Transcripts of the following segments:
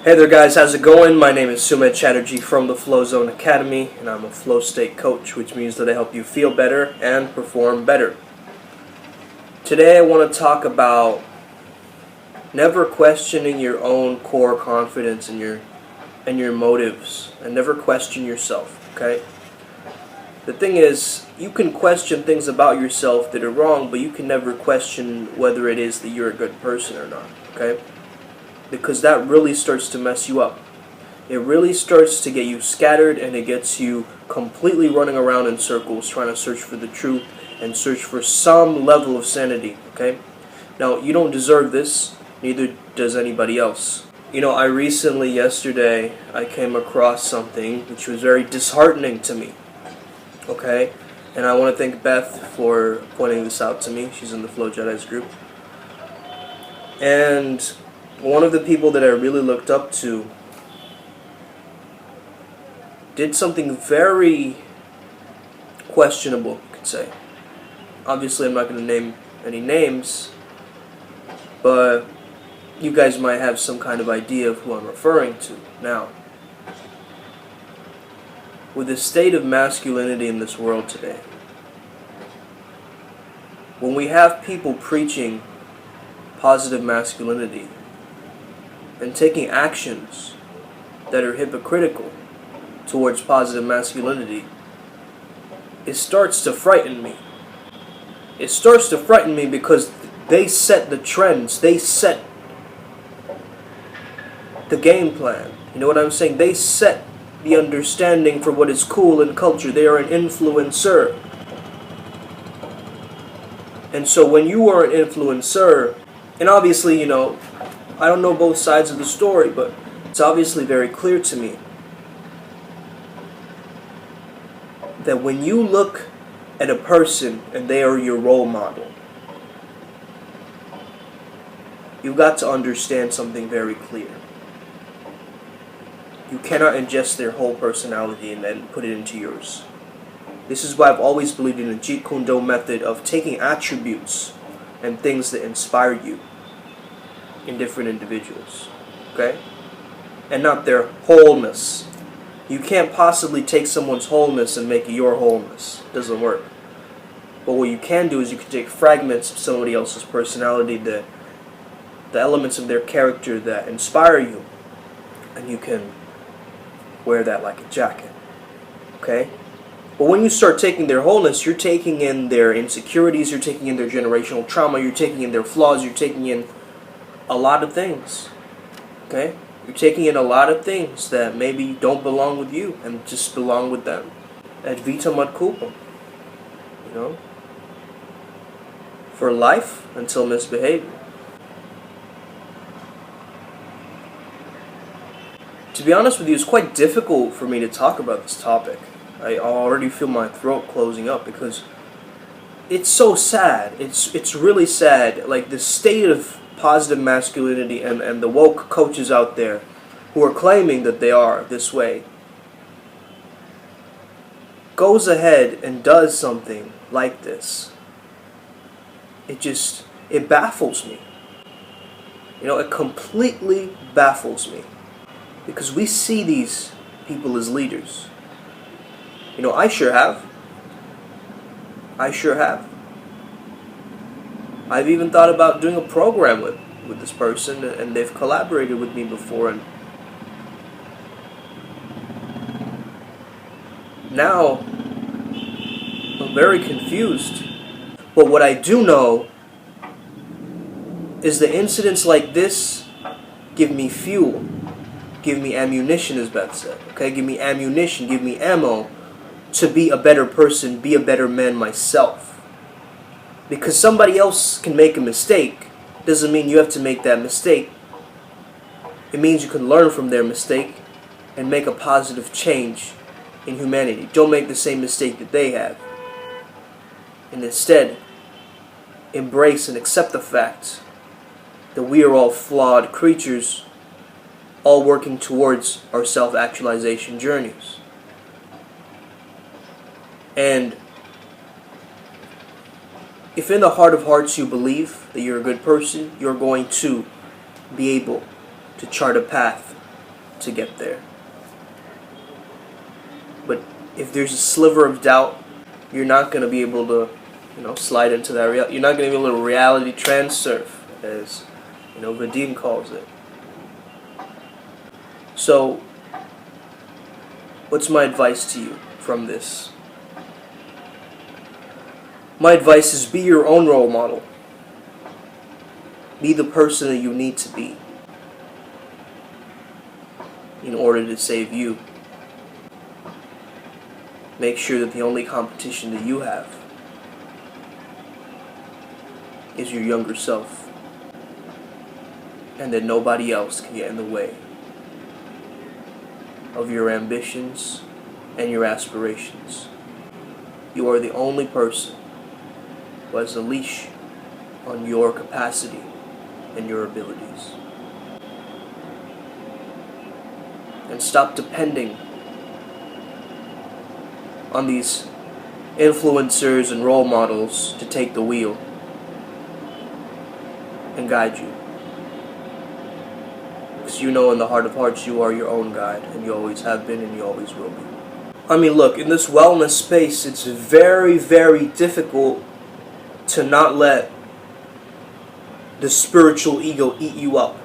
Hey there guys, how's it going? My name is Sumit Chatterjee from the Flow Zone Academy, and I'm a flow state coach, which means that I help you feel better and perform better. Today I want to talk about never questioning your own core confidence and your motives, and never question yourself, okay? The thing is, you can question things about yourself that are wrong, but you can never question whether it is that you're a good person or not, okay? Because that really starts to mess you up. It really starts to get you scattered, and it gets you completely running around in circles trying to search for the truth and search for some level of sanity, okay? Now, you don't deserve this, neither does anybody else. I recently, yesterday, I came across something which was very disheartening to me, okay? And I want to thank Beth for pointing this out to me. She's in the Flow Jedi's group. And one of the people that I really looked up to did something very questionable, you could say. Obviously, I'm not going to name any names, but you guys might have some kind of idea of who I'm referring to. Now, with the state of masculinity in this world today, when we have people preaching positive masculinity and taking actions that are hypocritical towards positive masculinity, it starts to frighten me. It starts to frighten me because they set the trends, they set the game plan. You know what I'm saying? They set the understanding for what is cool in culture. They are an influencer. And so when you are an influencer, and obviously, I don't know both sides of the story, but it's obviously very clear to me that when you look at a person and they are your role model, you've got to understand something very clear. You cannot ingest their whole personality and then put it into yours. This is why I've always believed in the Jeet Kune Do method of taking attributes and things that inspire you in different individuals, okay? And not their wholeness. You can't possibly take someone's wholeness and make it your wholeness. It doesn't work. But what you can do is you can take fragments of somebody else's personality, the elements of their character that inspire you, and you can wear that like a jacket, okay? But when you start taking their wholeness, you're taking in their insecurities, you're taking in their generational trauma, you're taking in their flaws, you're taking in a lot of things, okay? You're taking in a lot of things that maybe don't belong with you and just belong with them. Ad vitam ad culpam, for life until misbehavior. To be honest with you, it's quite difficult for me to talk about this topic. I already feel my throat closing up because it's so sad. It's really sad. Like the state of positive masculinity and the woke coaches out there who are claiming that they are this way goes ahead and does something like this. It baffles me. It completely baffles me. Because we see these people as leaders. I sure have. I've even thought about doing a program with this person, and they've collaborated with me before, and now I'm very confused. But what I do know is that incidents like this give me fuel, give me ammunition, as Beth said, okay? Give me ammunition, give me ammo to be a better person, be a better man myself. Because somebody else can make a mistake doesn't mean you have to make that mistake. It means you can learn from their mistake and make a positive change in humanity. Don't make the same mistake that they have. And instead, embrace and accept the fact that we are all flawed creatures, all working towards our self-actualization journeys. And if in the heart of hearts you believe that you're a good person, you're going to be able to chart a path to get there. But if there's a sliver of doubt, you're not going to be able to, slide into that reality. You're not going to be able to reality transurf, as, Vadim calls it. So, what's my advice to you from this? My advice is be your own role model. Be the person that you need to be in order to save you. Make sure that the only competition that you have is your younger self, and that nobody else can get in the way of your ambitions and your aspirations. You are the only person who has a leash on your capacity and your abilities. And stop depending on these influencers and role models to take the wheel and guide you. Because you know in the heart of hearts you are your own guide, and you always have been and you always will be. I mean, look, in this wellness space, it's very, very difficult to not let the spiritual ego eat you up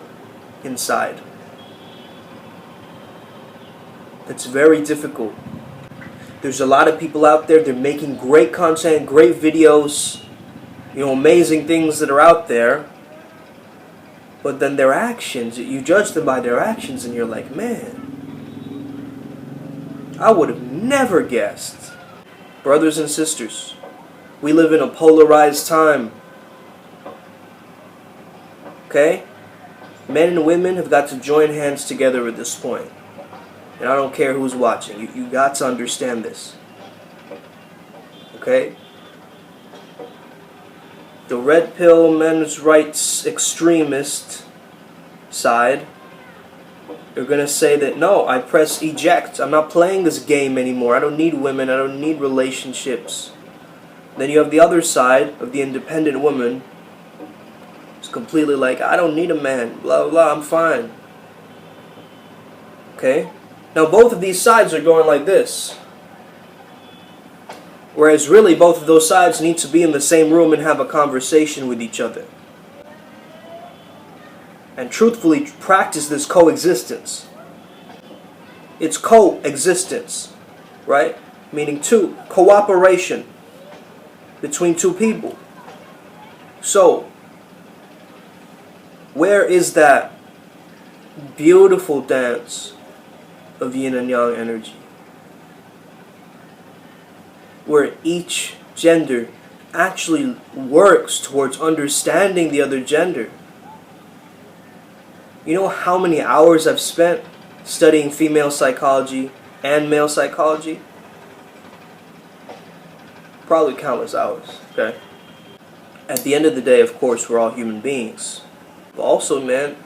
inside. It's very difficult. There's a lot of people out there, they're making great content, great videos, amazing things that are out there. But then their actions, you judge them by their actions and you're like, man, I would have never guessed. Brothers and sisters, we live in a polarized time. Okay? Men and women have got to join hands together at this point. And I don't care who's watching. You got to understand this. Okay? The red pill men's rights extremist side are going to say that, no, I press eject. I'm not playing this game anymore. I don't need women. I don't need relationships. Then you have the other side of the independent woman. It's completely like, I don't need a man. Blah, blah, I'm fine. Okay? Now both of these sides are going like this. Whereas really both of those sides need to be in the same room and have a conversation with each other. And truthfully practice this coexistence. It's coexistence, right? Meaning cooperation between two people. So, where is that beautiful dance of yin and yang energy? Where each gender actually works towards understanding the other gender. You know how many hours I've spent studying female psychology and male psychology? Probably countless hours, okay? At the end of the day, of course, we're all human beings. But also, man,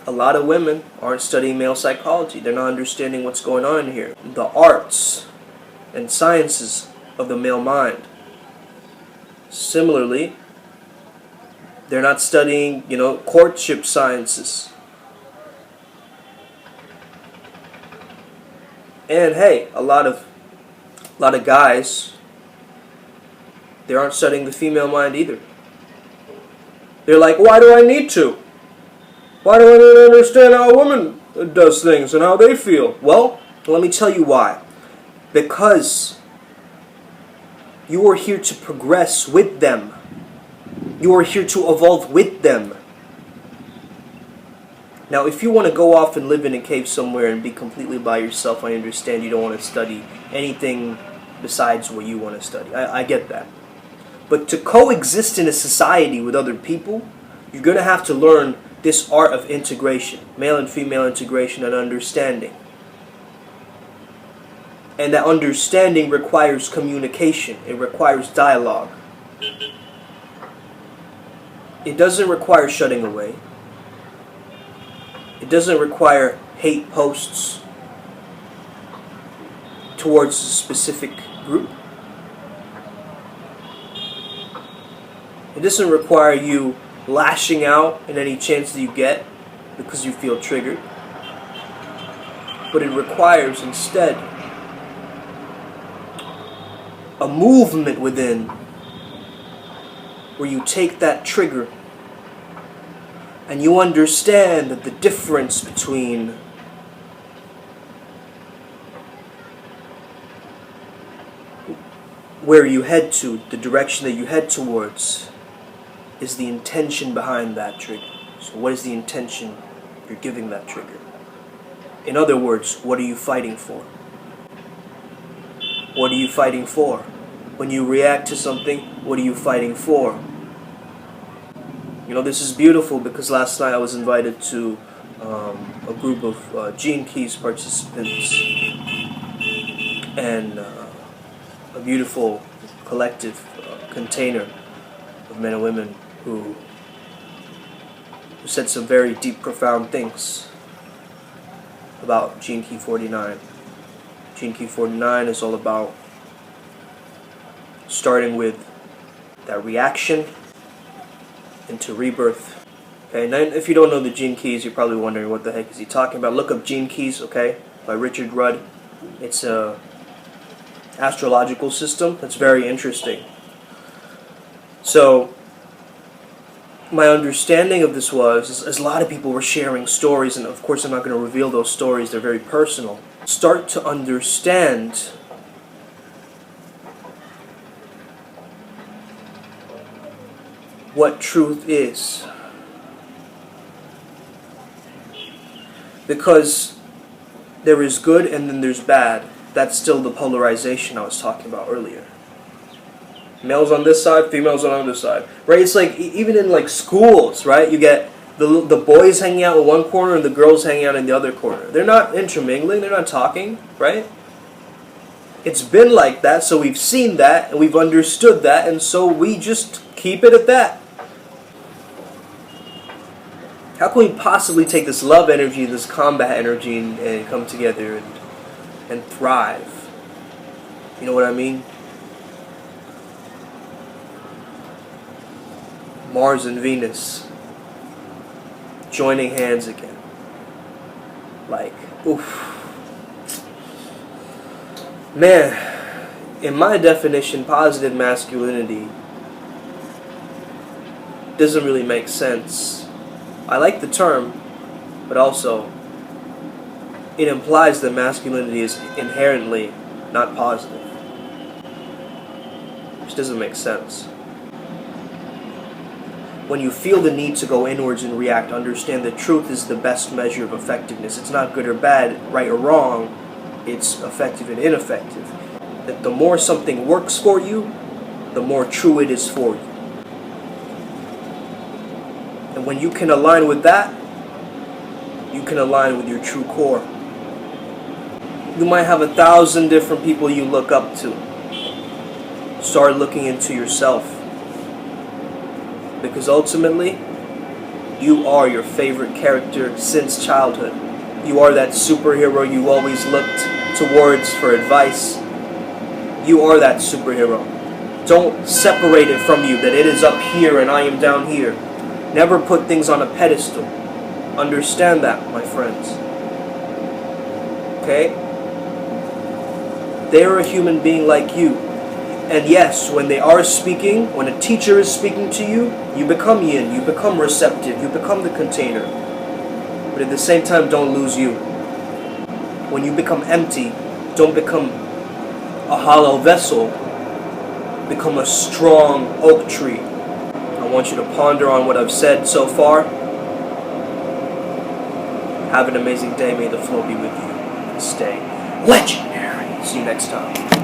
a lot of women aren't studying male psychology. They're not understanding what's going on here. The arts and sciences of the male mind. Similarly, they're not studying, courtship sciences. And hey, a lot of guys, they aren't studying the female mind either. They're like, why do I need to? Why do I need to understand how a woman does things and how they feel? Well, let me tell you why. Because you are here to progress with them. You are here to evolve with them. Now, if you want to go off and live in a cave somewhere and be completely by yourself, I understand you don't want to study anything besides what you want to study. I get that. But to coexist in a society with other people, you're going to have to learn this art of integration, male and female integration and understanding. And that understanding requires communication. It requires dialogue. It doesn't require shutting away. It doesn't require hate posts towards a specific group. It doesn't require you lashing out in any chance that you get because you feel triggered. but it requires instead a movement within, where you take that trigger and you understand that the difference between where you head to, the direction that you head towards, is the intention behind that trigger. So what is the intention you're giving that trigger? In other words, what are you fighting for? What are you fighting for? When you react to something, what are you fighting for? You know, this is beautiful because last night I was invited to a group of Gene Keys participants and a beautiful collective container of men and women who said some very deep, profound things about Gene Key 49. Gene Key 49 is all about starting with that reaction into rebirth. Okay, now if you don't know the Gene Keys, you're probably wondering what the heck is he talking about. Look up Gene Keys, okay, by Richard Rudd. It's a astrological system that's very interesting. So my understanding of this was, as a lot of people were sharing stories, and of course I'm not going to reveal those stories, they're very personal. Start to understand what truth is. Because there is good and then there's bad. That's still the polarization I was talking about earlier. Males on this side, females on the other side. Right? It's like, even in like schools, right? You get the boys hanging out in one corner and the girls hanging out in the other corner. They're not intermingling, they're not talking, right? It's been like that, so we've seen that, and we've understood that, and so we just keep it at that. How can we possibly take this love energy, this combat energy, and come together and thrive? You know what I mean? Mars and Venus joining hands again. Like, oof. Man, in my definition, positive masculinity doesn't really make sense. I like the term, but also it implies that masculinity is inherently not positive, which doesn't make sense. When you feel the need to go inwards and react, understand that truth is the best measure of effectiveness. It's not good or bad, right or wrong. It's effective and ineffective. That the more something works for you, the more true it is for you. And when you can align with that, you can align with your true core. You might have 1,000 different people you look up to. Start looking into yourself. Because ultimately, you are your favorite character since childhood. You are that superhero you always looked towards for advice. You are that superhero. Don't separate it from you, that it is up here and I am down here. Never put things on a pedestal. Understand that, my friends. Okay? They're a human being like you. And yes, when they are speaking, when a teacher is speaking to you, you become yin, you become receptive, you become the container. But at the same time, don't lose you. When you become empty, don't become a hollow vessel. Become a strong oak tree. I want you to ponder on what I've said so far. Have an amazing day. May the flow be with you. Stay legendary. See you next time.